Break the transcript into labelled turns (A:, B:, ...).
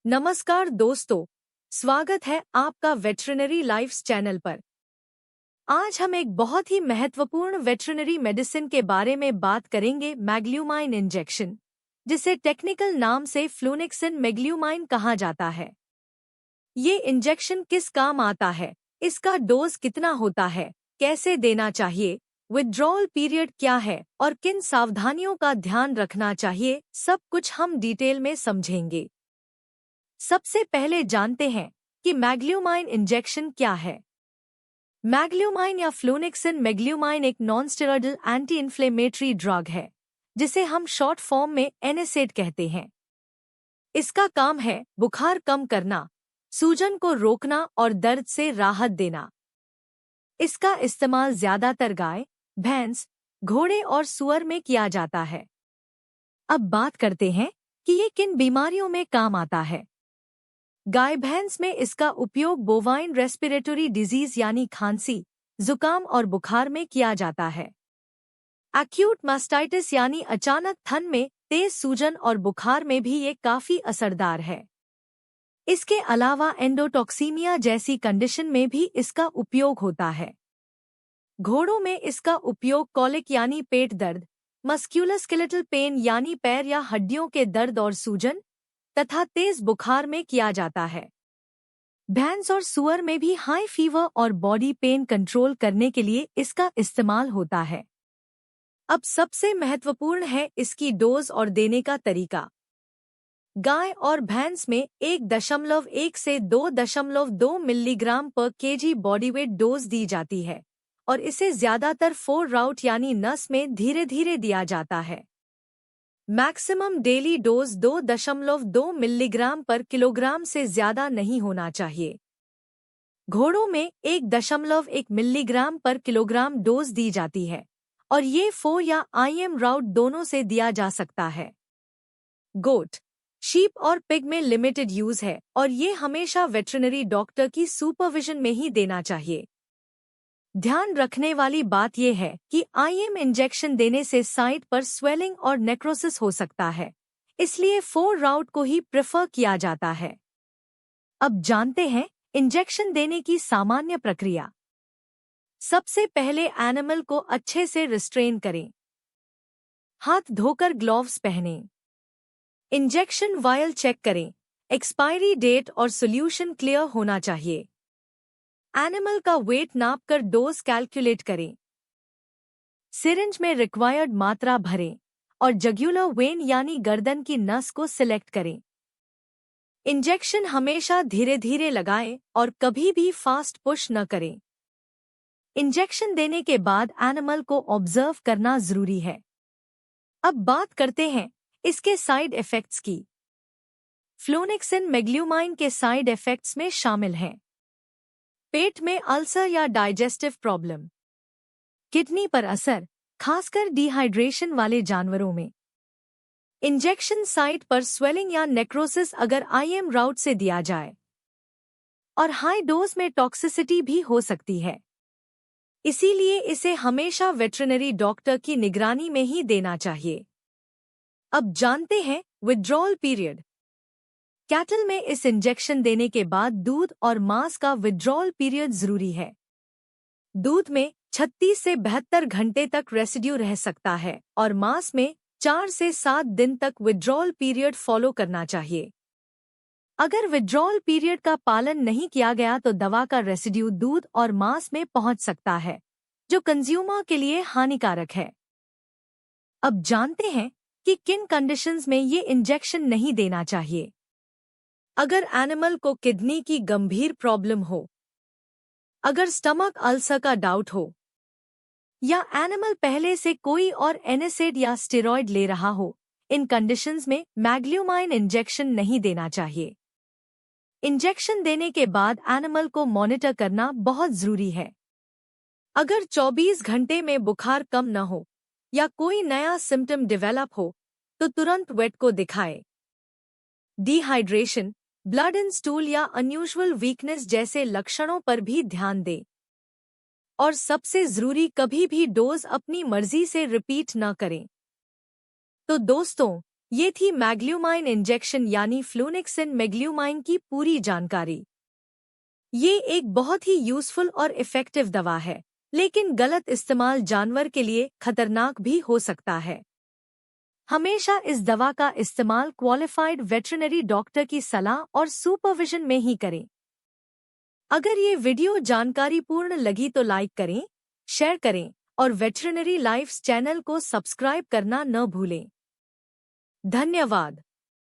A: नमस्कार दोस्तों, स्वागत है आपका वेटरनरी लाइफ्स चैनल पर। आज हम एक बहुत ही महत्वपूर्ण वेटरनरी मेडिसिन के बारे में बात करेंगे, मैग्ल्यूमाइन इंजेक्शन, जिसे टेक्निकल नाम से फ्लूनेक्सिन मैग्ल्यूमाइन कहा जाता है। ये इंजेक्शन किस काम आता है, इसका डोज कितना होता है, कैसे देना चाहिए, विथड्रॉल पीरियड क्या है और किन सावधानियों का ध्यान रखना चाहिए, सब कुछ हम डिटेल में समझेंगे। सबसे पहले जानते हैं कि मैग्ल्यूमाइन इंजेक्शन क्या है। मैग्ल्यूमाइन या फ्लूनेक्सिन मैग्ल्यूमाइन एक non steroidal anti inflammatory drug है, जिसे हम शॉर्ट फॉर्म में एनएसएड कहते हैं। इसका काम है बुखार कम करना, सूजन को रोकना और दर्द से राहत देना। इसका इस्तेमाल ज्यादातर गाय, भैंस, घोड़े और सुअर में किया जाता है। अब बात करते हैं कि ये किन बीमारियों में काम आता है। गाय भैंस में इसका उपयोग बोवाइन रेस्पिरेटरी डिजीज यानी खांसी, जुकाम और बुखार में किया जाता है। एक्यूट मास्टाइटिस यानी अचानक थन में तेज सूजन और बुखार में भी ये काफी असरदार है। इसके अलावा एंडोटॉक्सीमिया जैसी कंडीशन में भी इसका उपयोग होता है। घोड़ों में इसका उपयोग कॉलिक यानी पेट दर्द, मस्क्यूलोस्केलेटल पेन यानी पैर या हड्डियों के दर्द और सूजन तथा तेज बुखार में किया जाता है। भैंस और सुअर में भी हाई फीवर और बॉडी पेन कंट्रोल करने के लिए इसका इस्तेमाल होता है। अब सबसे महत्वपूर्ण है इसकी डोज और देने का तरीका। गाय और भैंस में 1.1 से 2.2 मिलीग्राम पर केजी बॉडी वेट डोज दी जाती है और इसे ज्यादातर 4 राउट यानी नस में धीरे धीरे दिया जाता है। मैक्सिमम डेली डोज 2.2 मिलीग्राम पर किलोग्राम से ज्यादा नहीं होना चाहिए। घोड़ों में 1.1 मिलीग्राम पर किलोग्राम डोज दी जाती है और ये 4 या IM राउट दोनों से दिया जा सकता है। गोट, शीप और पिग में लिमिटेड यूज है और ये हमेशा वेटरनरी डॉक्टर की सुपरविजन में ही देना चाहिए। ध्यान रखने वाली बात यह है कि IM इंजेक्शन देने से साइट पर स्वेलिंग और नेक्रोसिस हो सकता है, इसलिए 4 राउट को ही प्रेफर किया जाता है। अब जानते हैं इंजेक्शन देने की सामान्य प्रक्रिया। सबसे पहले एनिमल को अच्छे से रिस्ट्रेन करें। हाथ धोकर ग्लोव्स पहनें। इंजेक्शन वायल चेक करें। एक्सपायरी डेट और सॉल्यूशन क्लियर होना चाहिए। एनिमल का वेट नापकर डोज कैलकुलेट करें। सिरिंज में रिक्वायर्ड मात्रा भरें और जग्युलर वेन यानी गर्दन की नस को सिलेक्ट करें। इंजेक्शन हमेशा धीरे धीरे लगाएं और कभी भी फास्ट पुश न करें। इंजेक्शन देने के बाद एनिमल को ऑब्जर्व करना जरूरी है। अब बात करते हैं इसके साइड इफेक्ट्स की। फ्लूनेक्सिन मैग्ल्यूमाइन के साइड इफेक्ट्स में शामिल हैं पेट में अल्सर या डाइजेस्टिव प्रॉब्लम, किडनी पर असर, खासकर डिहाइड्रेशन वाले जानवरों में, इंजेक्शन साइट पर स्वेलिंग या नेक्रोसिस अगर IM राउट से दिया जाए, और हाई डोज में टॉक्सिसिटी भी हो सकती है। इसीलिए इसे हमेशा वेटरनरी डॉक्टर की निगरानी में ही देना चाहिए। अब जानते हैं विथड्रॉल पीरियड। कैटल में इस इंजेक्शन देने के बाद दूध और मांस का विथड्रॉल पीरियड जरूरी है। दूध में 36 से 72 घंटे तक रेसिड्यू रह सकता है और मांस में 4 से 7 दिन तक विथड्रॉल पीरियड फॉलो करना चाहिए। अगर विथड्रॉल पीरियड का पालन नहीं किया गया तो दवा का रेसिड्यू दूध और मांस में पहुंच सकता है, जो कंज्यूमर के लिए हानिकारक है। अब जानते हैं कि किन कंडीशंस में ये इंजेक्शन नहीं देना चाहिए। अगर एनिमल को किडनी की गंभीर प्रॉब्लम हो, अगर स्टमक अल्सर का डाउट हो, या एनिमल पहले से कोई और एनएसएड या स्टेरॉइड ले रहा हो, इन कंडीशंस में मैग्ल्यूमाइन इंजेक्शन नहीं देना चाहिए। इंजेक्शन देने के बाद एनिमल को मॉनिटर करना बहुत जरूरी है। अगर 24 घंटे में बुखार कम न हो या कोई नया सिम्टम डेवलप हो तो तुरंत वेट को दिखाएं। डिहाइड्रेशन, ब्लड इन स्टूल या अनयूजुअल वीकनेस जैसे लक्षणों पर भी ध्यान दें। और सबसे जरूरी, कभी भी डोज अपनी मर्जी से रिपीट न करें। तो दोस्तों, ये थी मैग्ल्यूमाइन इंजेक्शन यानी फ्लूनेक्सिन मैग्ल्यूमाइन की पूरी जानकारी। ये एक बहुत ही यूजफुल और इफेक्टिव दवा है, लेकिन गलत इस्तेमाल जानवर के लिए खतरनाक भी हो सकता है। हमेशा इस दवा का इस्तेमाल क्वालिफाइड वेटरिनरी डॉक्टर की सलाह और सुपरविजन में ही करें। अगर ये वीडियो जानकारीपूर्ण लगी तो लाइक करें, शेयर करें और वेटरिनरी लाइफ्स चैनल को सब्सक्राइब करना न भूलें। धन्यवाद।